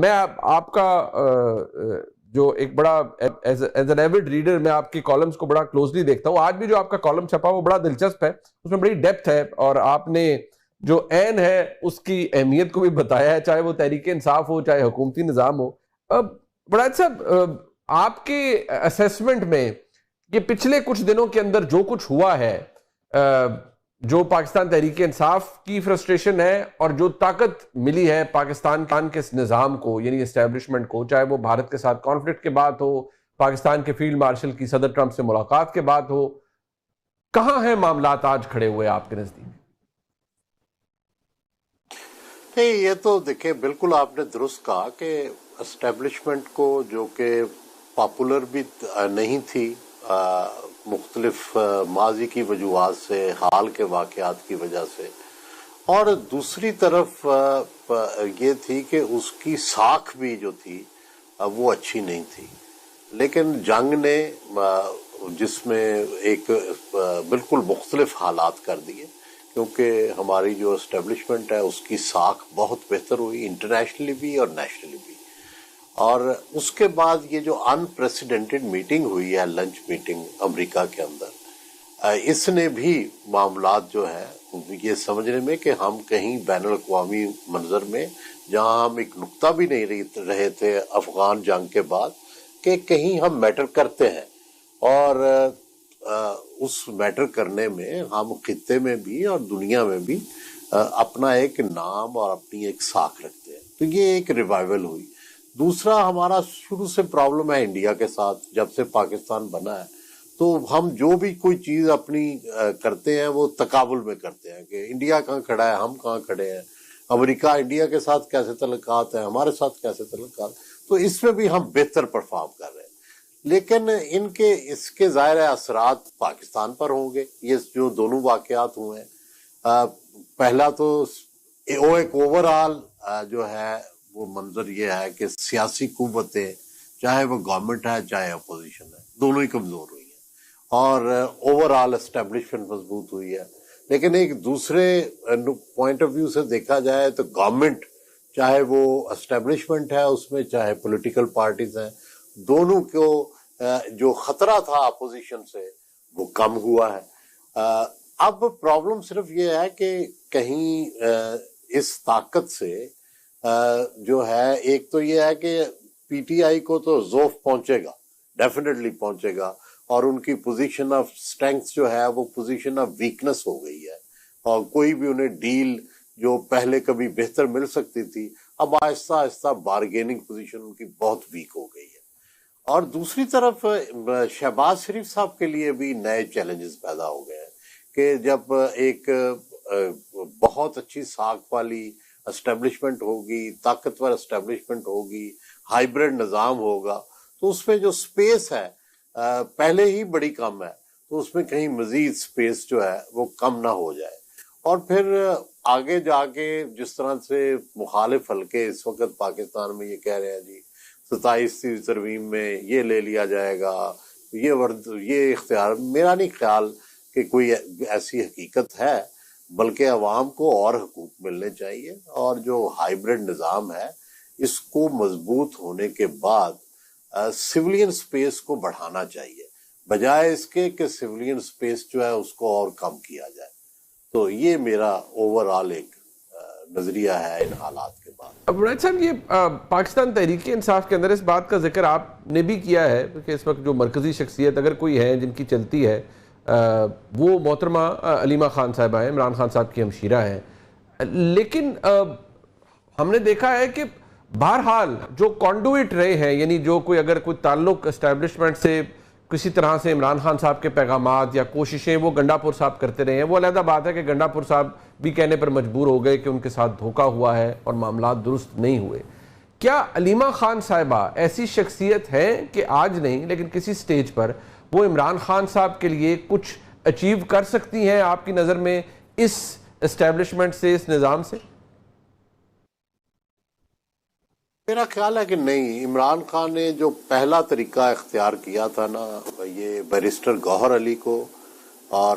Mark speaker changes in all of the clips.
Speaker 1: میں آپ کا جو ایک بڑا ایز این ایوڈ ریڈر میں آپ کی کالمز کو بڑا کلوزلی دیکھتا ہوں. آج بھی جو آپ کا کالم چھپا وہ بڑا دلچسپ ہے, اس میں بڑی ڈیپتھ ہے, اور آپ نے جو عین ہے اس کی اہمیت کو بھی بتایا ہے, چاہے وہ تحریک انصاف ہو چاہے حکومتی نظام ہو. بڑا صاحب, آپ کے اسیسمنٹ میں کہ پچھلے کچھ دنوں کے اندر جو کچھ ہوا ہے, جو پاکستان تحریک انصاف کی فرسٹریشن ہے اور جو طاقت ملی ہے پاکستان کے نظام کو, یعنی اسٹیبلشمنٹ کو, چاہے وہ بھارت کے ساتھ کانفلکٹ کے بعد ہو, پاکستان کے فیلڈ مارشل کی صدر ٹرمپ سے ملاقات کے بعد ہو, کہاں ہیں معاملات آج کھڑے ہوئے آپ کے نزدیک؟
Speaker 2: نہیں, یہ تو دیکھیں بالکل آپ نے درست کہا کہ اسٹیبلشمنٹ کو جو کہ پاپولر بھی نہیں تھی مختلف ماضی کی وجوہات سے, حال کے واقعات کی وجہ سے, اور دوسری طرف یہ تھی کہ اس کی ساکھ بھی جو تھی وہ اچھی نہیں تھی. لیکن جنگ نے جس میں ایک بالکل مختلف حالات کر دیے, کیونکہ ہماری جو اسٹیبلشمنٹ ہے اس کی ساکھ بہت بہتر ہوئی انٹرنیشنلی بھی اور نیشنلی بھی. اور اس کے بعد یہ جو انپریسیڈنٹڈ میٹنگ ہوئی ہے, لنچ میٹنگ امریکہ کے اندر, اس نے بھی معاملات جو ہے یہ سمجھنے میں کہ ہم کہیں بین الاقوامی منظر میں, جہاں ہم ایک نقطہ بھی نہیں رہے تھے افغان جنگ کے بعد, کہ کہیں ہم میٹر کرتے ہیں, اور اس میٹر کرنے میں ہم خطے میں بھی اور دنیا میں بھی اپنا ایک نام اور اپنی ایک ساکھ رکھتے ہیں. تو یہ ایک ریوائول ہوئی. دوسرا, ہمارا شروع سے پرابلم ہے انڈیا کے ساتھ. جب سے پاکستان بنا ہے تو ہم جو بھی کوئی چیز اپنی کرتے ہیں وہ تقابل میں کرتے ہیں کہ انڈیا کہاں کھڑا ہے, ہم کہاں کھڑے ہیں, امریکہ انڈیا کے ساتھ کیسے تعلقات ہیں, ہمارے ساتھ کیسے تعلقات. تو اس میں بھی ہم بہتر پرفارم کر رہے ہیں. لیکن اس کے ظاہر اثرات پاکستان پر ہوں گے. یہ جو دونوں واقعات ہوئے ہیں, پہلا تو ایک اوورآل جو ہے وہ منظر یہ ہے کہ سیاسی قوتیں, چاہے وہ گورنمنٹ ہے چاہے اپوزیشن ہے, دونوں ہی کمزور ہوئی ہیں, اور اوورآل اسٹیبلشمنٹ مضبوط ہوئی ہے. لیکن ایک دوسرے پوائنٹ آف ویو سے دیکھا جائے تو گورنمنٹ, چاہے وہ اسٹیبلشمنٹ ہے اس میں چاہے پولیٹیکل پارٹیز ہیں, دونوں کو جو خطرہ تھا اپوزیشن سے وہ کم ہوا ہے. اب پرابلم صرف یہ ہے کہ کہیں اس طاقت سے جو ہے, ایک تو یہ ہے کہ پی ٹی آئی کو تو ضعف پہنچے گا, ڈیفینیٹلی پہنچے گا, اور ان کی پوزیشن آف اسٹرینگتھ جو ہے وہ پوزیشن آف ویکنس ہو گئی ہے, اور کوئی بھی انہیں ڈیل جو پہلے کبھی بہتر مل سکتی تھی اب آہستہ آہستہ بارگیننگ پوزیشن ان کی بہت ویک ہو گئی ہے. اور دوسری طرف شہباز شریف صاحب کے لیے بھی نئے چیلنجز پیدا ہو گئے ہیں کہ جب ایک بہت اچھی ساکھ والی اسٹیبلشمنٹ ہوگی, طاقتور اسٹیبلشمنٹ ہوگی, ہائیبرڈ نظام ہوگا, تو اس میں جو سپیس ہے پہلے ہی بڑی کم ہے, تو اس میں کہیں مزید سپیس جو ہے وہ کم نہ ہو جائے. اور پھر آگے جا کے جس طرح سے مخالف حلقے اس وقت پاکستان میں یہ کہہ رہے ہیں جی 27ویں ترمیم میں یہ لے لیا جائے گا, یہ اختیار, میرا نہیں خیال کہ کوئی ایسی حقیقت ہے, بلکہ عوام کو اور حقوق ملنے چاہیے, اور جو ہائیبرڈ نظام ہے اس کو مضبوط ہونے کے بعد سیولین سپیس کو بڑھانا چاہیے, بجائے اس کے کہ سیولین سپیس جو ہے اس کو اور کم کیا جائے. تو یہ میرا اوورآل ایک نظریہ ہے ان حالات کے بعد.
Speaker 1: عبید صاحب, یہ پاکستان تحریک انصاف کے اندر اس بات کا ذکر آپ نے بھی کیا ہے کہ اس وقت جو مرکزی شخصیت اگر کوئی ہے جن کی چلتی ہے وہ محترمہ علیمہ خان صاحبہ ہیں, عمران خان صاحب کی ہمشیرہ ہیں. لیکن ہم نے دیکھا ہے کہ بہرحال جو کانڈویٹ رہے ہیں, یعنی جو کوئی اگر کوئی تعلق اسٹیبلشمنٹ سے کسی طرح سے عمران خان صاحب کے پیغامات یا کوششیں وہ گنڈاپور صاحب کرتے رہے ہیں, وہ علیحدہ بات ہے کہ گنڈاپور صاحب بھی کہنے پر مجبور ہو گئے کہ ان کے ساتھ دھوکہ ہوا ہے اور معاملات درست نہیں ہوئے. کیا علیمہ خان صاحبہ ایسی شخصیت ہیں کہ آج نہیں لیکن کسی سٹیج پر وہ عمران خان صاحب کے لیے کچھ اچیو کر سکتی ہیں آپ کی نظر میں اس اسٹیبلشمنٹ سے, اس نظام سے؟
Speaker 2: میرا خیال ہے کہ نہیں. عمران خان نے جو پہلا طریقہ اختیار کیا تھا نا, یہ بیرسٹر گوہر علی کو اور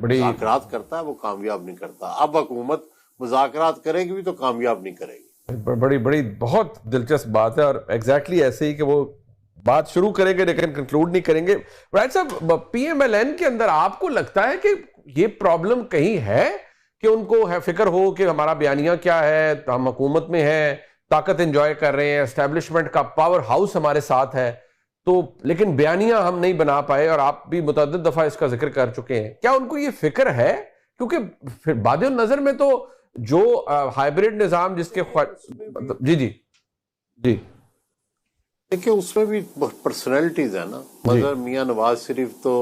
Speaker 1: بڑی
Speaker 2: مذاکرات کرتا ہے وہ کامیاب نہیں کرتا. اب حکومت مذاکرات کرے گی بھی تو کامیاب نہیں کرے گی.
Speaker 1: بڑی بہت دلچسپ بات ہے، اور ایگزیکٹلی ایسے ہی کہ وہ بات شروع کریں گے لیکن کنکلوڈ نہیں کریں گے. رائٹ صاحب، پی ایم ایل این کے اندر آپ کو لگتا ہے کہ یہ پرابلم کہیں ہے کہ ان کو فکر ہو کہ ہمارا بیانیہ کیا ہے، ہم حکومت میں ہیں، طاقت انجوائے کر رہے ہیں، اسٹیبلشمنٹ کا پاور ہاؤس ہمارے ساتھ ہے، تو لیکن بیانیہ ہم نہیں بنا پائے، اور آپ بھی متعدد دفعہ اس کا ذکر کر چکے ہیں. کیا ان کو یہ فکر ہے؟ کیونکہ باد النظر میں تو جو ہائیبریڈ نظام جس کے جی
Speaker 2: دیکھیں اس میں بھی پرسنالٹیز ہیں نا. مثلا میاں نواز شریف تو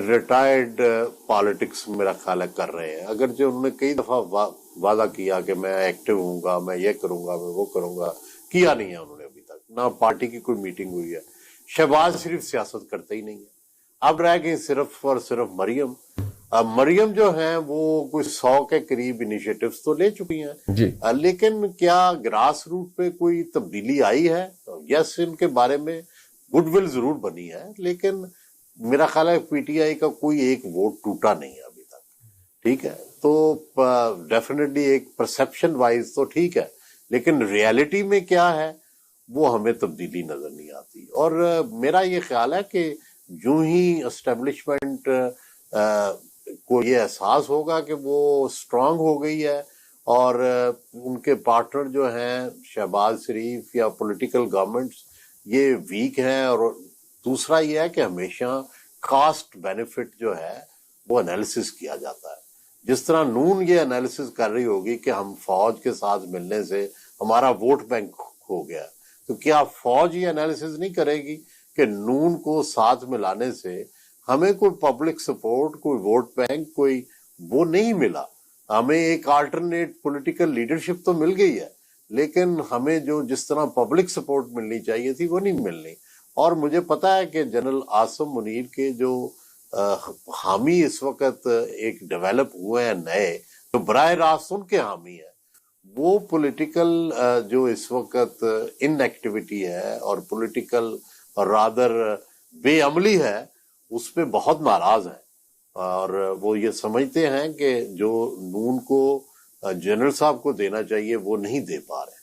Speaker 2: ریٹائرڈ پالیٹکس میرا خیال ہے کر رہے ہیں، اگرچہ انہوں نے کئی دفعہ وعدہ کیا کہ میں ایکٹیو ہوں گا، میں یہ کروں گا، میں وہ کروں گا، کیا نہیں ہے انہوں نے ابھی تک. نہ پارٹی کی کوئی میٹنگ ہوئی ہے. شہباز شریف سیاست کرتے ہی نہیں ہے. اب رہ گئی صرف اور صرف مریم. مریم جو ہیں وہ کوئی 100 کے قریب انیشیٹوز تو لے چکی ہیں، لیکن کیا گراس روٹ پہ کوئی تبدیلی آئی ہے؟ یس، ان کے بارے میں گڈ ول ضرور بنی ہے، لیکن میرا خیال ہے پی ٹی آئی کا کوئی ایک ووٹ ٹوٹا نہیں ہے ابھی تک. ٹھیک ہے، تو ڈیفینیٹلی ایک پرسپشن وائز تو ٹھیک ہے، لیکن ریالٹی میں کیا ہے وہ ہمیں تبدیلی نظر نہیں آتی. اور میرا یہ خیال ہے کہ یوں ہی اسٹیبلشمنٹ کو یہ احساس ہوگا کہ وہ اسٹرانگ ہو گئی ہے، اور ان کے پارٹنر جو ہیں شہباز شریف یا پولیٹیکل گورنمنٹس یہ ویک ہیں. اور دوسرا یہ ہے کہ ہمیشہ کاسٹ بینیفٹ جو ہے وہ انالیسس کیا جاتا ہے. جس طرح نون یہ انالیسس کر رہی ہوگی کہ ہم فوج کے ساتھ ملنے سے ہمارا ووٹ بینک ہو گیا، تو کیا فوج یہ انالیسس نہیں کرے گی کہ نون کو ساتھ ملانے سے ہمیں کوئی پبلک سپورٹ، کوئی ووٹ بینک، کوئی وہ نہیں ملا. ہمیں ایک آلٹرنیٹ پولیٹیکل لیڈرشپ تو مل گئی ہے، لیکن ہمیں جو جس طرح پبلک سپورٹ ملنی چاہیے تھی وہ نہیں ملنی. اور مجھے پتا ہے کہ جنرل عاصم منیر کے جو حامی اس وقت ایک ڈیولپ ہوئے ہیں نئے، جو براہ راست ان کے حامی ہیں، وہ پولیٹیکل جو اس وقت ان ایکٹیویٹی ہے اور پولیٹیکل رادر بے عملی ہے، اس پہ بہت ناراض ہیں. اور وہ یہ سمجھتے ہیں کہ جو نون کو جنرل صاحب کو دینا چاہیے وہ نہیں دے پا رہے.